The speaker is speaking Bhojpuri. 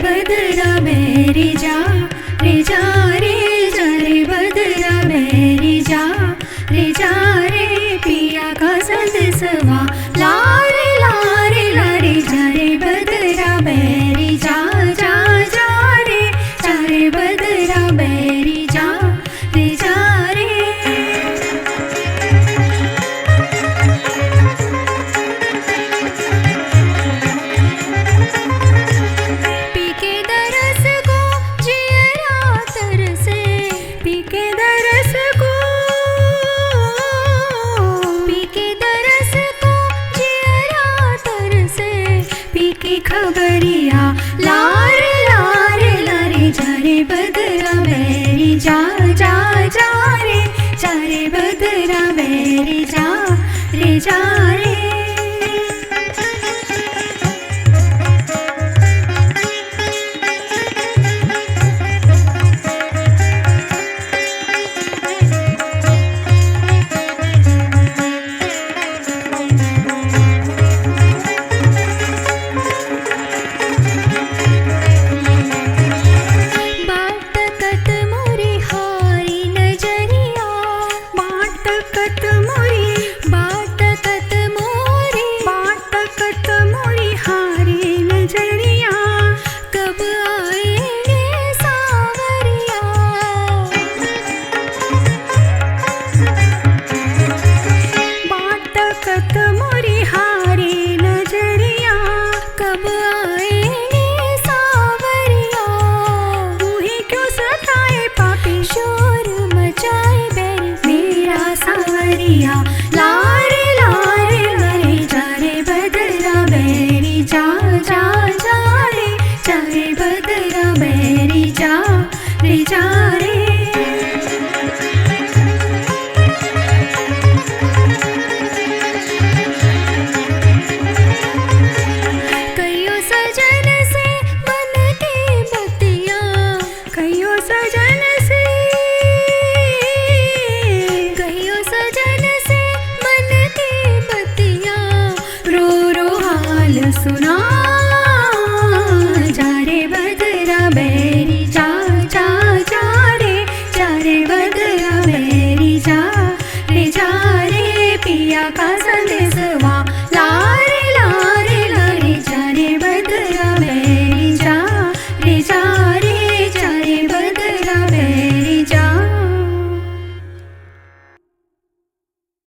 बदरा मेरी जा रे जा रे जा रे बदरा मेरी जा रे पिया का संदेशवा ला रे जा रे बदरा मेरी जा रे बदरा मेरी जा रे खबरिया लारे जा रे बदरा मेरी जा रे बदरा मेरी जा रे मोरी हारी नजरिया कब आए